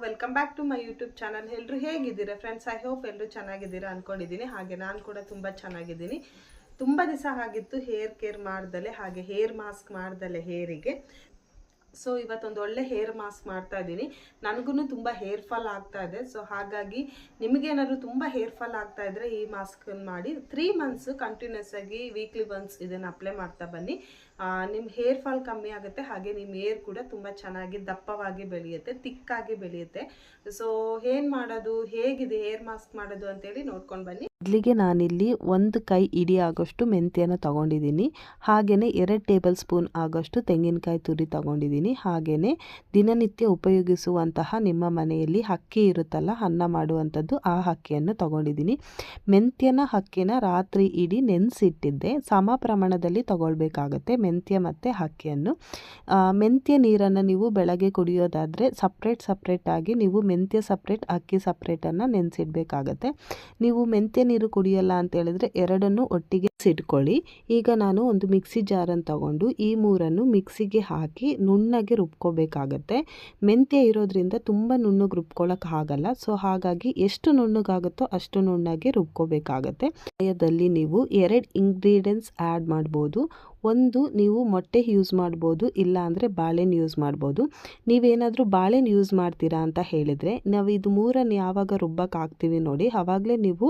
Welcome back to my YouTube channel. ಎಲ್ಲರೂ ಹೇಗಿದ್ದೀರಾ friends? I hope ಎಲ್ಲರೂ ಚೆನ್ನಾಗಿದ್ದೀರಾ ಅಂದ್ಕೊಂಡಿದ್ದೀನಿ. ಹಾಗೆ ನಾನು ಕೂಡ ತುಂಬ ಚೆನ್ನಾಗಿದ್ದೀನಿ. ತುಂಬ ದಿವಸ ಆಗಿತ್ತು ಹೇರ್ ಕೇರ್ ಮಾಡ್ದಲೆ, ಹಾಗೆ ಹೇರ್ ಮಾಸ್ಕ್ ಮಾಡ್ದಲೆ ಹೇರಿಗೆ. ಸೊ ಇವತ್ತೊಂದು ಒಳ್ಳೆ ಹೇರ್ ಮಾಸ್ಕ್ ಮಾಡ್ತಾ ಇದ್ದೀನಿ. ನನಗೂ ತುಂಬ ಹೇರ್ ಫಾಲ್ ಆಗ್ತಾ ಇದೆ. ಸೊ ಹಾಗಾಗಿ ನಿಮಗೇನಾದ್ರು ತುಂಬ ಹೇರ್ ಫಾಲ್ ಆಗ್ತಾ ಇದ್ರೆ ಈ ಮಾಸ್ಕ್ ಮಾಡಿ 3 ಮಂತ್ಸ್ ಕಂಟಿನ್ಯೂಸ್ ಆಗಿ ವೀಕ್ಲಿ ಒನ್ಸ್ ಇದನ್ನು ಅಪ್ಲೈ ಮಾಡ್ತಾ ಬನ್ನಿ. ನಿಮ್ಮ ಹೇರ್ ಫಾಲ್ ಕಮ್ಮಿ ಆಗುತ್ತೆ, ಹಾಗೆ ನಿಮ್ಮ ಹೇರ್ ಕೂಡ ತುಂಬ ಚೆನ್ನಾಗಿ ದಪ್ಪವಾಗಿ ಬೆಳೆಯುತ್ತೆ, ತಿಕ್ಕಾಗಿ ಬೆಳೆಯುತ್ತೆ. ಸೊ ಏನು ಮಾಡೋದು, ಹೇಗಿದೆ ಹೇರ್ ಮಾಸ್ಕ್ ಮಾಡೋದು ಅಂತೇಳಿ ನೋಡ್ಕೊಂಡು ಬನ್ನಿ. ಮೊದಲಿಗೆ ನಾನಿಲ್ಲಿ 1 ಕೈ ಇಡಿ ಆಗೋಷ್ಟು ಮೆಂತ್ಯನ ತೊಗೊಂಡಿದ್ದೀನಿ. ಹಾಗೆಯೇ 2 ಟೇಬಲ್ ಸ್ಪೂನ್ ಆಗೋಷ್ಟು ತೆಂಗಿನಕಾಯಿ ತುರಿ ತೊಗೊಂಡಿದ್ದೀನಿ. ಹಾಗೆಯೇ ದಿನನಿತ್ಯ ಉಪಯೋಗಿಸುವಂತಹ ನಿಮ್ಮ ಮನೆಯಲ್ಲಿ ಅಕ್ಕಿ ಇರುತ್ತಲ್ಲ, ಅನ್ನ ಮಾಡುವಂಥದ್ದು, ಆ ಅಕ್ಕಿಯನ್ನು ತೊಗೊಂಡಿದ್ದೀನಿ. ಮೆಂತ್ಯನ ಅಕ್ಕಿನ ರಾತ್ರಿ ಇಡೀ ನೆನೆಸಿಟ್ಟಿದ್ದೆ. ಸಮ ಪ್ರಮಾಣದಲ್ಲಿ ತೊಗೊಳ್ಬೇಕಾಗತ್ತೆ ಮೆಂತ್ಯ ಮತ್ತು ಅಕ್ಕಿಯನ್ನು. ಮೆಂತ್ಯ ನೀರನ್ನು ನೀವು ಬೆಳಗ್ಗೆ ಕುಡಿಯೋದಾದರೆ ಸಪ್ರೇಟಾಗಿ ನೀವು ಮೆಂತ್ಯ ಸಪ್ರೇಟ್, ಅಕ್ಕಿ ಸಪ್ರೇಟನ್ನು ನೆನೆಸಿಡಬೇಕಾಗತ್ತೆ. ನೀವು ಮೆಂತ್ಯ ನೀರು ಕುಡಿಯಲ್ಲ ಅಂತ ಹೇಳಿದ್ರೆ ಎರಡನ್ನು ಒಟ್ಟಿಗೆ ಇಟ್ಕೊಳ್ಳಿ. ಈಗ ನಾನು ಒಂದು ಮಿಕ್ಸಿ ಜಾರನ್ನು ತಗೊಂಡು ಈ ಮೂರನ್ನು ಮಿಕ್ಸಿಗೆ ಹಾಕಿ ನುಣ್ಣಗೆ ರುಬ್ಕೋಬೇಕಾಗತ್ತೆ. ಮೆಂತ್ಯ ಇರೋದ್ರಿಂದ ತುಂಬ ನುಣ್ಣಗೆ ರುಬ್ಕೊಳ್ಳೋಕೆ ಆಗಲ್ಲ. ಸೊ ಹಾಗಾಗಿ ಎಷ್ಟು ನುಣ್ಣಗಾಗುತ್ತೋ ಅಷ್ಟು ನುಣ್ಣಗೆ ರುಬ್ಕೋಬೇಕಾಗತ್ತೆ. ಸಮಯದಲ್ಲಿ ನೀವು 2 ಇಂಗ್ರೀಡಿಯೆಂಟ್ಸ್ ಆ್ಯಡ್ ಮಾಡ್ಬೋದು. ಒಂದು, ನೀವು ಮೊಟ್ಟೆ ಯೂಸ್ ಮಾಡ್ಬೋದು, ಇಲ್ಲ ಅಂದರೆ ಬಾಳೆಹಣ್ಣು ಯೂಸ್ ಮಾಡ್ಬೋದು. ನೀವೇನಾದರೂ ಬಾಳೆಹಣ್ಣು ಯೂಸ್ ಮಾಡ್ತೀರಾ ಅಂತ ಹೇಳಿದರೆ ನಾವು ಇದು ಮೂರನ್ನು ಯಾವಾಗ ರುಬ್ಬಕ್ಕೆ ಹಾಕ್ತೀವಿ ನೋಡಿ, ಆವಾಗಲೇ ನೀವು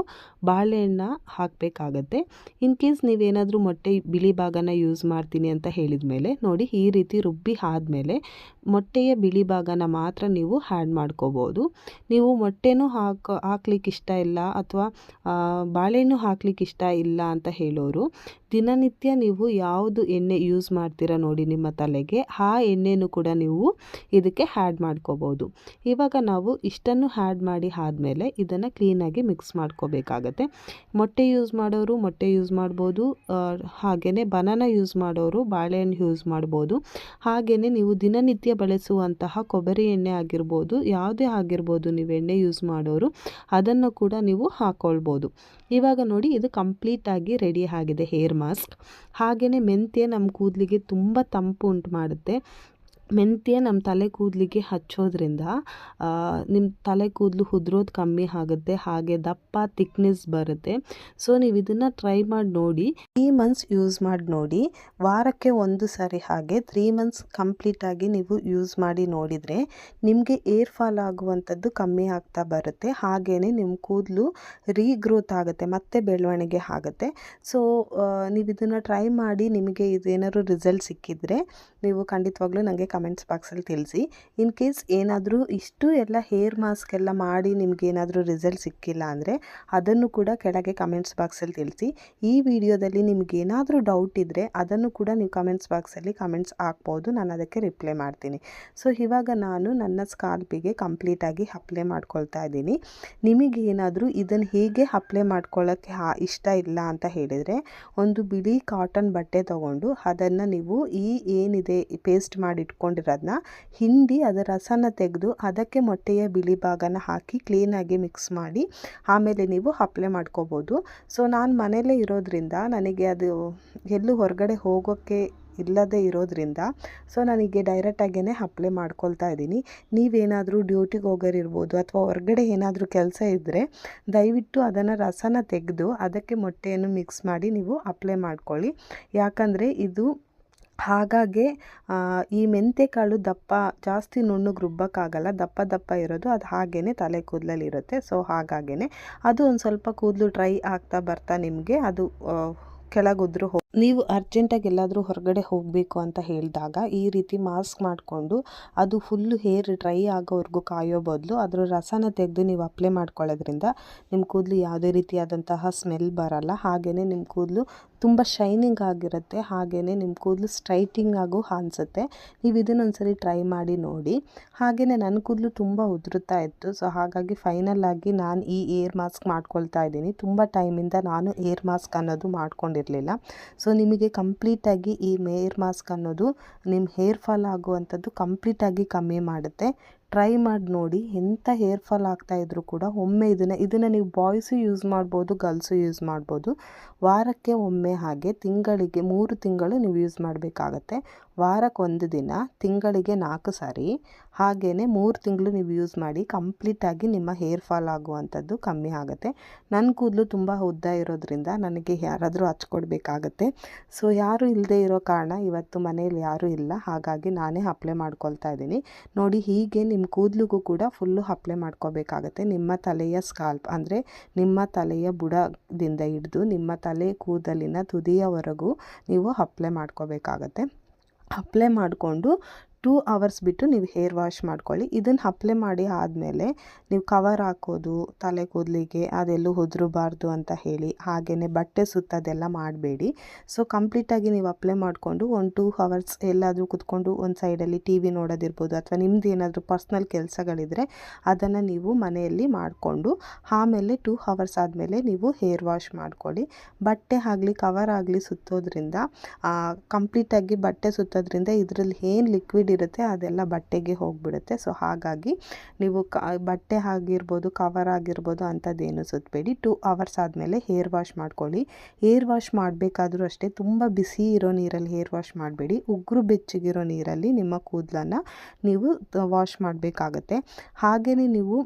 ಬಾಳೆಹಣ್ಣ ಹಾಕಬೇಕಾಗತ್ತೆ. ಇನ್ ಕೇಸ್ ನೀವೇನಾದರೂ ಮೊಟ್ಟೆ ಬಿಳಿ ಭಾಗನ ಯೂಸ್ ಮಾಡ್ತೀನಿ ಅಂತ ಹೇಳಿದ ಮೇಲೆ ನೋಡಿ, ಈ ರೀತಿ ರುಬ್ಬಿ ಆದಮೇಲೆ ಮೊಟ್ಟೆಯ ಬಿಳಿ ಭಾಗನ ಮಾತ್ರ ನೀವು ಆ್ಯಡ್ ಮಾಡ್ಕೋಬೋದು. ನೀವು ಮೊಟ್ಟೆನೂ ಹಾಕ್ಲಿಕ್ಕೆ ಇಷ್ಟ ಇಲ್ಲ ಅಥವಾ ಬಾಳೆಹಣ್ಣು ಹಾಕ್ಲಿಕ್ಕೆ ಇಷ್ಟ ಇಲ್ಲ ಅಂತ ಹೇಳೋರು, ದಿನನಿತ್ಯ ನೀವು ಯಾವುದು ಎಣ್ಣೆ ಯೂಸ್ ಮಾಡ್ತೀರಾ ನೋಡಿ ನಿಮ್ಮ ತಲೆಗೆ, ಆ ಎಣ್ಣೆನೂ ಕೂಡ ನೀವು ಇದಕ್ಕೆ ಆ್ಯಡ್ ಮಾಡ್ಕೋಬೋದು. ಇವಾಗ ನಾವು ಇಷ್ಟನ್ನು ಆ್ಯಡ್ ಮಾಡಿ ಆದಮೇಲೆ ಇದನ್ನು ಕ್ಲೀನಾಗಿ ಮಿಕ್ಸ್ ಮಾಡ್ಕೋಬೇಕಾಗತ್ತೆ. ಮೊಟ್ಟೆ ಯೂಸ್ ಮಾಡೋರು ಮೊಟ್ಟೆ ಯೂಸ್ ಮಾಡ್ಬೋದು, ಹಾಗೆಯೇ ಬನಾನಾ ಯೂಸ್ ಮಾಡೋರು ಬಾಳೆಹಣ್ಣು ಯೂಸ್ ಮಾಡ್ಬೋದು. ಹಾಗೆಯೇ ನೀವು ದಿನನಿತ್ಯ ಬಳಸುವಂತಹ ಕೊಬ್ಬರಿ ಎಣ್ಣೆ ಆಗಿರ್ಬೋದು, ಯಾವುದೇ ಆಗಿರ್ಬೋದು, ನೀವು ಎಣ್ಣೆ ಯೂಸ್ ಮಾಡೋರು ಅದನ್ನು ಕೂಡ ನೀವು ಹಾಕ್ಕೊಳ್ಬೋದು. ಇವಾಗ ನೋಡಿ, ಇದು ಕಂಪ್ಲೀಟಾಗಿ ರೆಡಿ ಆಗಿದೆ ಹೇರ್ ಮಾಸ್ಕ್. ಹಾಗೆಯೇ ಮೆಂತ್ಯ ನಮ್ಮ ಕೂದಲಿಗೆ ತುಂಬ ತಂಪು ಉಂಟು ಮಾಡುತ್ತೆ. ಮೆಂತ್ಯ ನಮ್ಮ ತಲೆ ಕೂದಲಿಗೆ ಹಚ್ಚೋದ್ರಿಂದ ನಿಮ್ಮ ತಲೆ ಕೂದಲು ಉದುರೋದು ಕಮ್ಮಿ ಆಗುತ್ತೆ, ಹಾಗೆ ದಪ್ಪ ಥಿಕ್ನೆಸ್ ಬರುತ್ತೆ. ಸೊ ನೀವು ಇದನ್ನು ಟ್ರೈ ಮಾಡಿ ನೋಡಿ. 3 ಮಂತ್ಸ್ ಯೂಸ್ ಮಾಡಿ ನೋಡಿ. ವಾರಕ್ಕೆ 1 ಸರಿ ಹಾಗೆ 3 ಮಂತ್ಸ್ ಕಂಪ್ಲೀಟಾಗಿ ನೀವು ಯೂಸ್ ಮಾಡಿ ನೋಡಿದರೆ ನಿಮಗೆ ಏರ್ ಫಾಲ್ ಆಗುವಂಥದ್ದು ಕಮ್ಮಿ ಆಗ್ತಾ ಬರುತ್ತೆ. ಹಾಗೆಯೇ ನಿಮ್ಮ ಕೂದಲು ರೀಗ್ರೋತ್ ಆಗುತ್ತೆ, ಮತ್ತೆ ಬೆಳವಣಿಗೆ ಆಗುತ್ತೆ. ಸೊ ನೀವು ಇದನ್ನು ಟ್ರೈ ಮಾಡಿ. ನಿಮಗೆ ಇದೇನಾದ್ರು ರಿಸಲ್ಟ್ ಸಿಕ್ಕಿದರೆ ನೀವು ಖಂಡಿತವಾಗ್ಲೂ ನನಗೆ ಕಮೆಂಟ್ಸ್ ಬಾಕ್ಸಲ್ಲಿ ತಿಳಿಸಿ. ಇನ್ ಕೇಸ್ ಏನಾದರೂ ಇಷ್ಟು ಎಲ್ಲ ಹೇರ್ ಮಾಸ್ಕ್ ಎಲ್ಲ ಮಾಡಿ ನಿಮಗೇನಾದರೂ ರಿಸಲ್ಟ್ ಸಿಕ್ಕಿಲ್ಲ ಅಂದರೆ ಅದನ್ನು ಕೂಡ ಕೆಳಗೆ ಕಮೆಂಟ್ಸ್ ಬಾಕ್ಸಲ್ಲಿ ತಿಳಿಸಿ. ಈ ವಿಡಿಯೋದಲ್ಲಿ ನಿಮಗೇನಾದರೂ ಡೌಟ್ ಇದ್ದರೆ ಅದನ್ನು ಕೂಡ ನೀವು ಕಮೆಂಟ್ಸ್ ಬಾಕ್ಸಲ್ಲಿ ಕಮೆಂಟ್ಸ್ ಹಾಕ್ಬೋದು, ನಾನು ಅದಕ್ಕೆ ರಿಪ್ಲೈ ಮಾಡ್ತೀನಿ. ಸೊ ಇವಾಗ ನಾನು ನನ್ನ ಸ್ಕಾಲ್ಪಿಗೆ ಕಂಪ್ಲೀಟಾಗಿ ಅಪ್ಲೈ ಮಾಡ್ಕೊಳ್ತಾ ಇದ್ದೀನಿ. ನಿಮಗೇನಾದರೂ ಇದನ್ನು ಹೇಗೆ ಅಪ್ಲೈ ಮಾಡ್ಕೊಳ್ಳೋಕ್ಕೆ ಇಷ್ಟ ಇಲ್ಲ ಅಂತ ಹೇಳಿದರೆ ಒಂದು ಬಿಳಿ ಕಾಟನ್ ಬಟ್ಟೆ ತೊಗೊಂಡು ಅದನ್ನು ನೀವು ಏನಿದೆ ಪೇಸ್ಟ್ ಮಾಡಿ ಇಟ್ಕೊಂಡಿರೋದನ್ನ ಹಿಂಡಿ ಅದರ ರಸನ ತೆಗೆದು ಅದಕ್ಕೆ ಮೊಟ್ಟೆಯ ಬಿಳಿ ಭಾಗನ ಹಾಕಿ ಕ್ಲೀನಾಗಿ ಮಿಕ್ಸ್ ಮಾಡಿ ಆಮೇಲೆ ನೀವು ಅಪ್ಲೈ ಮಾಡ್ಕೋಬೋದು. ಸೊ ನಾನು ಮನೆಯಲ್ಲೇ ಇರೋದ್ರಿಂದ ನನಗೆ ಅದು ಎಲ್ಲೂ ಹೊರಗಡೆ ಹೋಗೋಕ್ಕೆ ಇಲ್ಲದೇ ಇರೋದ್ರಿಂದ ಸೊ ನನಗೆ ಡೈರೆಕ್ಟಾಗೇ ಅಪ್ಲೈ ಮಾಡ್ಕೊಳ್ತಾ ಇದ್ದೀನಿ. ನೀವೇನಾದರೂ ಡ್ಯೂಟಿಗೆ ಹೋಗೋರಿರ್ಬೋದು ಅಥವಾ ಹೊರಗಡೆ ಏನಾದರೂ ಕೆಲಸ ಇದ್ದರೆ ದಯವಿಟ್ಟು ಅದನ್ನು ರಸನ ತೆಗೆದು ಅದಕ್ಕೆ ಮೊಟ್ಟೆಯನ್ನು ಮಿಕ್ಸ್ ಮಾಡಿ ನೀವು ಅಪ್ಲೈ ಮಾಡ್ಕೊಳ್ಳಿ. ಯಾಕಂದರೆ ಇದು ಹಾಗಾಗಿ ಈ ಮೆಂತ್ಯಕಾಳು ಜಾಸ್ತಿ ನುಣ್ಣಗೆ ರುಬ್ಬಕ್ಕಾಗಲ್ಲ, ದಪ್ಪ ಇರೋದು ಅದು ಹಾಗೇ ತಲೆ ಕೂದಲಲ್ಲಿ ಇರುತ್ತೆ. ಸೊ ಹಾಗಾಗೇ ಅದು ಒಂದು ಸ್ವಲ್ಪ ಕೂದಲು ಡ್ರೈ ಆಗ್ತಾ ಬರ್ತಾ ನಿಮಗೆ ಅದು ಕೆಳಗುದ್ರು ನೀವು ಅರ್ಜೆಂಟಾಗಿ ಎಲ್ಲಾದರೂ ಹೊರಗಡೆ ಹೋಗಬೇಕು ಅಂತ ಹೇಳಿದಾಗ ಈ ರೀತಿ ಮಾಸ್ಕ್ ಮಾಡಿಕೊಂಡು ಅದು ಫುಲ್ಲು ಹೇರ್ ಡ್ರೈ ಆಗೋವರೆಗೂ ಕಾಯೋ ಬದಲು ಅದರ ರಸನ ತೆಗೆದು ನೀವು ಅಪ್ಲೈ ಮಾಡ್ಕೊಳ್ಳೋದ್ರಿಂದ ನಿಮ್ಮ ಕೂದಲು ಯಾವುದೇ ರೀತಿಯಾದಂತಹ ಸ್ಮೆಲ್ ಬರಲ್ಲ. ಹಾಗೆಯೇ ನಿಮ್ಮ ಕೂದಲು ತುಂಬ ಶೈನಿಂಗ್ ಆಗಿರುತ್ತೆ, ಹಾಗೆಯೇ ನಿಮ್ಮ ಕೂದಲು ಸ್ಟ್ರೈಟಿಂಗ್ ಆಗು ಅನಿಸುತ್ತೆ. ನೀವು ಇದನ್ನೊಂದ್ಸರಿ ಟ್ರೈ ಮಾಡಿ ನೋಡಿ. ಹಾಗೆಯೇ ನನ್ನ ಕೂದಲು ತುಂಬ ಉದುರುತ್ತಾ ಇತ್ತು. ಸೊ ಹಾಗಾಗಿ ಫೈನಲ್ ಆಗಿ ನಾನು ಈ ಏರ್ ಮಾಸ್ಕ್ ಮಾಡ್ಕೊಳ್ತಾ ಇದ್ದೀನಿ. ತುಂಬ ಟೈಮಿಂದ ನಾನು ಏರ್ ಮಾಸ್ಕ್ ಅನ್ನೋದು ಮಾಡ್ಕೊಂಡಿರಲಿಲ್ಲ. ಸೊ ನಿಮಗೆ ಕಂಪ್ಲೀಟಾಗಿ ಈ ಹೇರ್ ಮಾಸ್ಕ್ ಅನ್ನೋದು ನಿಮ್ಮ ಹೇರ್ ಫಾಲ್ ಆಗುವಂಥದ್ದು ಕಂಪ್ಲೀಟಾಗಿ ಕಮ್ಮಿ ಮಾಡುತ್ತೆ. ಟ್ರೈ ಮಾಡಿ ನೋಡಿ. ಎಂಥ ಹೇರ್ ಫಾಲ್ ಆಗ್ತಾಯಿದ್ರು ಕೂಡ ಒಮ್ಮೆ ಇದನ್ನು ನೀವು ಬಾಯ್ಸು ಯೂಸ್ ಮಾಡ್ಬೋದು, ಗರ್ಲ್ಸು ಯೂಸ್ ಮಾಡ್ಬೋದು. ವಾರಕ್ಕೆ ಒಮ್ಮೆ ಹಾಗೆ ತಿಂಗಳಿಗೆ 3 ತಿಂಗಳು ನೀವು ಯೂಸ್ ಮಾಡಬೇಕಾಗತ್ತೆ. ವಾರಕ್ಕೆ 1 ದಿನ, ತಿಂಗಳಿಗೆ 4 ಸಾರಿ. ಹಾಗೆಯೇ 3 ತಿಂಗಳು ನೀವು ಯೂಸ್ ಮಾಡಿ ಕಂಪ್ಲೀಟಾಗಿ ನಿಮ್ಮ ಹೇರ್ ಫಾಲ್ ಆಗುವಂಥದ್ದು ಕಮ್ಮಿ ಆಗುತ್ತೆ. ನನ್ನ ಕೂದಲು ತುಂಬ ಉದ್ದ ಇರೋದ್ರಿಂದ ನನಗೆ ಯಾರಾದರೂ ಹಚ್ಕೊಡ್ಬೇಕಾಗತ್ತೆ. ಸೊ ಯಾರೂ ಇಲ್ಲದೆ ಇರೋ ಕಾರಣ ಇವತ್ತು ಮನೇಲಿ ಯಾರೂ ಇಲ್ಲ, ಹಾಗಾಗಿ ನಾನೇ ಅಪ್ಲೈ ಮಾಡ್ಕೊಳ್ತಾ ಇದ್ದೀನಿ. ನೋಡಿ, ಹೀಗೆ ನಿಮ್ಮ ಕೂದಲಿಗೂ ಕೂಡ ಫುಲ್ಲು ಅಪ್ಲೈ ಮಾಡ್ಕೋಬೇಕಾಗತ್ತೆ. ನಿಮ್ಮ ತಲೆಯ ಸ್ಕಾಲ್ಪ್ ಅಂದರೆ ನಿಮ್ಮ ತಲೆಯ ಬುಡದಿಂದ ಹಿಡಿದು ನಿಮ್ಮ ತಲೆ ಕೂದಲಿನ ತುದಿಯವರೆಗೂ ನೀವು ಅಪ್ಲೈ ಮಾಡ್ಕೋಬೇಕಾಗತ್ತೆ. ಅಪ್ಲೈ ಮಾಡಿಕೊಂಡು 2 ಅವರ್ಸ್ ಬಿಟ್ಟು ನೀವು ಹೇರ್ ವಾಶ್ ಮಾಡ್ಕೊಳ್ಳಿ. ಇದನ್ನು ಅಪ್ಲೈ ಮಾಡಿ ಆದಮೇಲೆ ನೀವು ಕವರ್ ಹಾಕೋದು ತಲೆ ಕೂದಲಿಗೆ ಅದೆಲ್ಲೂ ಉದುರಬಾರ್ದು ಅಂತ ಹೇಳಿ, ಹಾಗೆಯೇ ಬಟ್ಟೆ ಸುತ್ತೋದೆಲ್ಲ ಮಾಡಬೇಡಿ. ಸೊ ಕಂಪ್ಲೀಟಾಗಿ ನೀವು ಅಪ್ಲೈ ಮಾಡಿಕೊಂಡು 1-2 ಅವರ್ಸ್ ಎಲ್ಲಾದರೂ ಕೂತ್ಕೊಂಡು ಒಂದು ಸೈಡಲ್ಲಿ ಟಿ ವಿ ನೋಡೋದಿರ್ಬೋದು, ಅಥವಾ ನಿಮ್ಮದು ಏನಾದರೂ ಪರ್ಸ್ನಲ್ ಕೆಲಸಗಳಿದ್ರೆ ಅದನ್ನು ನೀವು ಮನೆಯಲ್ಲಿ ಮಾಡಿಕೊಂಡು ಆಮೇಲೆ 2 ಅವರ್ಸ್ ಆದಮೇಲೆ ನೀವು ಹೇರ್ ವಾಶ್ ಮಾಡ್ಕೊಳ್ಳಿ. ಬಟ್ಟೆ ಆಗಲಿ ಕವರ್ ಆಗಲಿ ಸುತ್ತೋದ್ರಿಂದ ಕಂಪ್ಲೀಟಾಗಿ ಬಟ್ಟೆ ಸುತ್ತೋದ್ರಿಂದ ಇದರಲ್ಲಿ ಏನು ಲಿಕ್ವಿಡ್ ಇರುತ್ತೆ ಅದೆಲ್ಲ ಬಟ್ಟೆಗೆ ಹೋಗಿಬಿಡುತ್ತೆ. ಸೊ ಹಾಗಾಗಿ ನೀವು ಬಟ್ಟೆ ಆಗಿರ್ಬೋದು ಕವರ್ ಆಗಿರ್ಬೋದು ಅಂಥದ್ದೇನು ಸುತ್ತಬೇಡಿ. 2 ಅವರ್ಸ್ ಆದಮೇಲೆ ಹೇರ್ ವಾಶ್ ಮಾಡ್ಕೊಳ್ಳಿ. ಹೇರ್ ವಾಶ್ ಮಾಡಬೇಕಾದ್ರೂ ಅಷ್ಟೇ ತುಂಬ ಬಿಸಿ ಇರೋ ನೀರಲ್ಲಿ ಹೇರ್ ವಾಶ್ ಮಾಡಬೇಡಿ. ಉಗುರು ಬೆಚ್ಚಗಿರೋ ನೀರಲ್ಲಿ ನಿಮ್ಮ ಕೂದಲನ್ನು ನೀವು ವಾಶ್ ಮಾಡಬೇಕಾಗತ್ತೆ. ಹಾಗೆಯೇ ನೀವು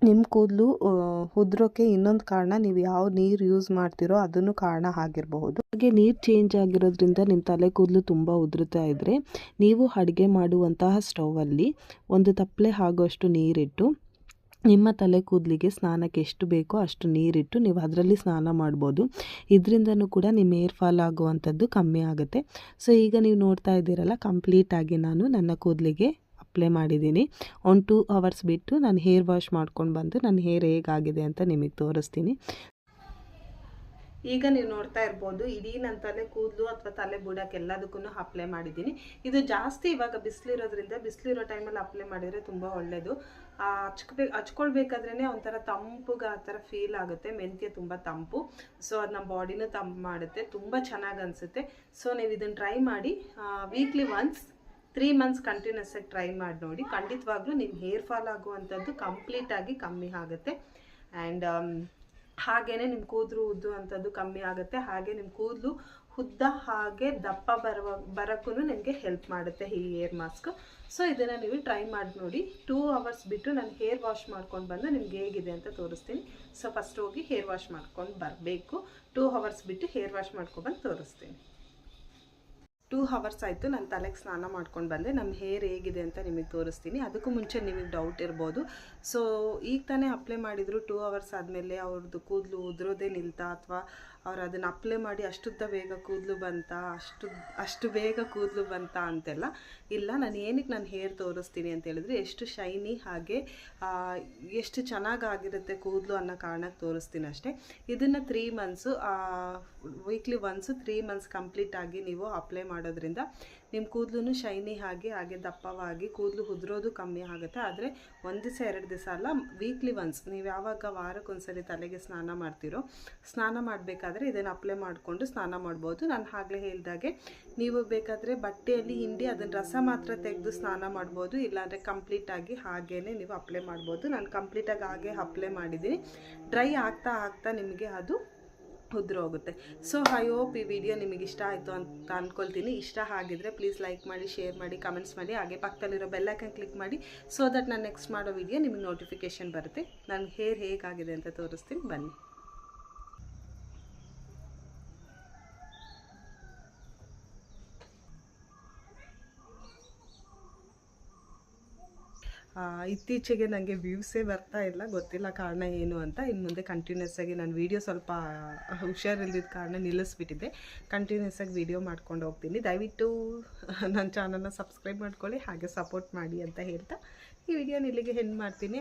ನಿಮ್ಮ ಕೂದಲು ಉದುರೋಕ್ಕೆ ಇನ್ನೊಂದು ಕಾರಣ, ನೀವು ಯಾವ ನೀರು ಯೂಸ್ ಮಾಡ್ತೀರೋ ಅದನ್ನು ಕಾರಣ ಆಗಿರಬಹುದು. ಹಾಗೆ ನೀರು ಚೇಂಜ್ ಆಗಿರೋದ್ರಿಂದ ನಿಮ್ಮ ತಲೆ ಕೂದಲು ತುಂಬ ಉದುರುತ್ತಾ ಇದ್ದರೆ ನೀವು ಅಡುಗೆ ಮಾಡುವಂತಹ ಸ್ಟೌವಲ್ಲಿ 1 ತಪ್ಪಲೆ ಆಗೋಷ್ಟು ನೀರಿಟ್ಟು ನಿಮ್ಮ ತಲೆ ಕೂದಲಿಗೆ ಸ್ನಾನಕ್ಕೆ ಎಷ್ಟು ಬೇಕೋ ಅಷ್ಟು ನೀರಿಟ್ಟು ನೀವು ಅದರಲ್ಲಿ ಸ್ನಾನ ಮಾಡ್ಬೋದು. ಇದರಿಂದನೂ ಕೂಡ ನಿಮ್ಮ ಹೇರ್ ಫಾಲ್ ಆಗುವಂಥದ್ದು ಕಮ್ಮಿ ಆಗುತ್ತೆ. ಸೊ ಈಗ ನೀವು ನೋಡ್ತಾ ಇದ್ದೀರಲ್ಲ, ಕಂಪ್ಲೀಟಾಗಿ ನಾನು ನನ್ನ ಕೂದಲಿಗೆ ಅಪ್ಲೈ ಮಾಡಿದ್ದೀನಿ. 1-2 ಅವರ್ಸ್ ಬಿಟ್ಟು ನಾನು ಹೇರ್ ವಾಶ್ ಮಾಡ್ಕೊಂಡು ಬಂದು ನನ್ನ ಹೇರ್ ಹೇಗಾಗಿದೆ ಅಂತ ನಿಮಗೆ ತೋರಿಸ್ತೀನಿ. ಈಗ ನೀವು ನೋಡ್ತಾ ಇರ್ಬೋದು, ಇಡೀ ನನ್ನ ತಲೆ ಕೂದಲು ಅಥವಾ ತಲೆ ಬುಡಕ್ಕೆ ಎಲ್ಲದಕ್ಕೂ ಅಪ್ಲೈ ಮಾಡಿದ್ದೀನಿ. ಇದು ಜಾಸ್ತಿ ಇವಾಗ ಬಿಸಿಲಿರೋದ್ರಿಂದ ಬಿಸಿಲಿರೋ ಟೈಮಲ್ಲಿ ಅಪ್ಲೈ ಮಾಡಿದರೆ ತುಂಬ ಒಳ್ಳೆಯದು. ಹಚ್ಕೊಳ್ಬೇಕಾದ್ರೇ ಒಂಥರ ತಂಪುಗೆ ಆ ಥರ ಫೀಲ್ ಆಗುತ್ತೆ. ಮೆಂತ್ಯ ತುಂಬ ತಂಪು, ಸೊ ಅದು ನಮ್ಮ ಬಾಡಿನೂ ತಂಪು ಮಾಡುತ್ತೆ, ತುಂಬ ಚೆನ್ನಾಗಿ ಅನಿಸುತ್ತೆ. ಸೊ ನೀವು ಇದನ್ನು ಟ್ರೈ ಮಾಡಿ. ವೀಕ್ಲಿ ಒನ್ಸ್ 3 ಮಂತ್ಸ್ ಕಂಟಿನ್ಯೂಸ್ ಆಗಿ ಟ್ರೈ ಮಾಡಿ ನೋಡಿ. ಖಂಡಿತವಾಗ್ಲೂ ನಿಮ್ಮ ಹೇರ್ ಫಾಲ್ ಆಗುವಂಥದ್ದು ಕಂಪ್ಲೀಟಾಗಿ ಕಮ್ಮಿ ಆಗುತ್ತೆ. ಆ್ಯಂಡ್ ಹಾಗೆಯೇ ನಿಮ್ಮ ಕೂದಲು ಉದ್ದು ಅಂಥದ್ದು ಕಮ್ಮಿ ಆಗುತ್ತೆ. ಹಾಗೆ ನಿಮ್ಮ ಕೂದಲು ಉದ್ದ ಹಾಗೆ ದಪ್ಪ ಬರೋಕ್ಕೂ ನಿಮಗೆ ಹೆಲ್ಪ್ ಮಾಡುತ್ತೆ ಈ ಹೇರ್ ಮಾಸ್ಕ್. ಸೊ ಇದನ್ನು ನೀವು ಟ್ರೈ ಮಾಡಿ ನೋಡಿ. 2 ಅವರ್ಸ್ ಬಿಟ್ಟು ನಾನು ಹೇರ್ ವಾಶ್ ಮಾಡ್ಕೊಂಡು ಬಂದು ನಿಮ್ಗೆ ಹೇಗಿದೆ ಅಂತ ತೋರಿಸ್ತೀನಿ. ಸೊ ಫಸ್ಟ್ ಹೋಗಿ ಹೇರ್ ವಾಶ್ ಮಾಡ್ಕೊಂಡು ಬರಬೇಕು. 2 ಅವರ್ಸ್ ಬಿಟ್ಟು ಹೇರ್ ವಾಶ್ ಮಾಡ್ಕೊಬಂದು ತೋರಿಸ್ತೀನಿ. 2 ಅವರ್ಸ್ ಆಯಿತು, ನಾನು ತಲೆಗೆ ಸ್ನಾನ ಮಾಡ್ಕೊಂಡು ಬಂದೆ. ನಮ್ಮ ಹೇರ್ ಹೇಗಿದೆ ಅಂತ ನಿಮಗೆ ತೋರಿಸ್ತೀನಿ. ಅದಕ್ಕೂ ಮುಂಚೆ ನಿಮಗೆ ಡೌಟ್ ಇರ್ಬೋದು, ಸೊ ಈಗ ತಾನೇ ಅಪ್ಲೈ ಮಾಡಿದ್ರು 2 ಅವರ್ಸ್ ಆದಮೇಲೆ ಅವ್ರದ್ದು ಕೂದಲು ಉದುರೋದೇ ನಿಲ್ತಾ, ಅಥವಾ ಅವ್ರು ಅದನ್ನು ಅಪ್ಲೈ ಮಾಡಿ ಅಷ್ಟುದ್ದ ಬೇಗ ಕೂದಲು ಬಂತಾ, ಅಷ್ಟು ಬೇಗ ಕೂದಲು ಬಂತಾ ಅಂತೆಲ್ಲ ಇಲ್ಲ. ನಾನು ಏನಕ್ಕೆ ನಾನು ಹೇರ್ ತೋರಿಸ್ತೀನಿ ಅಂತ ಹೇಳಿದ್ರೆ, ಎಷ್ಟು ಶೈನಿ ಹಾಗೆ ಎಷ್ಟು ಚೆನ್ನಾಗಾಗಿರುತ್ತೆ ಕೂದಲು ಅನ್ನೋ ಕಾರಣಕ್ಕೆ ತೋರಿಸ್ತೀನಿ ಅಷ್ಟೇ. ಇದನ್ನು 3 ಮಂತ್ಸು ವೀಕ್ಲಿ ಒನ್ಸು 3 ಮಂತ್ಸ್ ಕಂಪ್ಲೀಟಾಗಿ ನೀವು ಅಪ್ಲೈ ಮಾಡೋದ್ರಿಂದ ನಿಮ್ಮ ಕೂದಲು ಶೈನಿ ಹಾಗೆ ದಪ್ಪವಾಗಿ ಕೂದಲು ಉದುರೋದು ಕಮ್ಮಿ ಆಗುತ್ತೆ. ಆದರೆ 1 ದಿವಸ 2 ದಿವಸ ಅಲ್ಲ, ವೀಕ್ಲಿ ಒನ್ಸ್ ನೀವು ಯಾವಾಗ ವಾರಕ್ಕೊಂದ್ಸರಿ ತಲೆಗೆ ಸ್ನಾನ ಮಾಡ್ತೀರೋ, ಸ್ನಾನ ಮಾಡಬೇಕಾದ್ರೆ ಇದನ್ನು ಅಪ್ಲೈ ಮಾಡಿಕೊಂಡು ಸ್ನಾನ ಮಾಡ್ಬೋದು. ನಾನು ಆಗಲೇ ಹೇಳಿದಾಗೆ ನೀವು ಬೇಕಾದರೆ ಬಟ್ಟೆಯಲ್ಲಿ ಹಿಂಡಿ ಅದನ್ನು ರಸ ಮಾತ್ರ ತೆಗೆದು ಸ್ನಾನ ಮಾಡ್ಬೋದು, ಇಲ್ಲಾಂದರೆ ಕಂಪ್ಲೀಟಾಗಿ ಹಾಗೇ ನೀವು ಅಪ್ಲೈ ಮಾಡ್ಬೋದು. ನಾನು ಕಂಪ್ಲೀಟಾಗಿ ಹಾಗೆ ಅಪ್ಲೈ ಮಾಡಿದ್ದೀನಿ. ಡ್ರೈ ಆಗ್ತಾ ನಿಮಗೆ ಅದು ಉದುರೋಗುತ್ತೆ. ಸೊ ಐ ಹೋಪ್ ಈ ವಿಡಿಯೋ ನಿಮಗೆ ಇಷ್ಟ ಆಯಿತು ಅಂತ ಅಂದ್ಕೊಳ್ತೀನಿ. ಇಷ್ಟ ಆಗಿದ್ರೆ ಪ್ಲೀಸ್ ಲೈಕ್ ಮಾಡಿ, ಶೇರ್ ಮಾಡಿ, ಕಮೆಂಟ್ಸ್ ಮಾಡಿ, ಹಾಗೆ ಪಕ್ಕದಲ್ಲಿರೋ ಬೆಲ್ ಐಕನ್ ಕ್ಲಿಕ್ ಮಾಡಿ. ಸೊ ದಟ್ ನಾನು ನೆಕ್ಸ್ಟ್ ಮಾಡೋ ವಿಡಿಯೋ ನಿಮಗೆ ನೋಟಿಫಿಕೇಷನ್ ಬರುತ್ತೆ. ನನ್ನ ಹೇರ್ ಹೇಗಾಗಿದೆ ಅಂತ ತೋರಿಸ್ತೀನಿ, ಬನ್ನಿ. ಇತ್ತೀಚೆಗೆ ನನಗೆ ವ್ಯೂಸೇ ಬರ್ತಾ ಇಲ್ಲ, ಗೊತ್ತಿಲ್ಲ ಕಾರಣ ಏನು ಅಂತ. ಇನ್ನು ಮುಂದೆ ಕಂಟಿನ್ಯೂಸ್ ಆಗಿ ನಾನು ವೀಡಿಯೋ ಸ್ವಲ್ಪ ಹುಷಾರಿಲ್ಲದ ಕಾರಣ ನಿಲ್ಲಿಸ್ಬಿಟ್ಟಿದ್ದೆ. ಕಂಟಿನ್ಯೂಸ್ ಆಗಿ ವೀಡಿಯೋ ಮಾಡ್ಕೊಂಡು ಹೋಗ್ತೀನಿ. ದಯವಿಟ್ಟು ನನ್ನ ಚಾನಲ್ನ ಸಬ್ಸ್ಕ್ರೈಬ್ ಮಾಡ್ಕೊಳ್ಳಿ, ಹಾಗೆ ಸಪೋರ್ಟ್ ಮಾಡಿ ಅಂತ ಹೇಳ್ತಾ ಈ ವಿಡಿಯೋನ ಇಲ್ಲಿಗೆ ಎಂಡ್ ಮಾಡ್ತೀನಿ.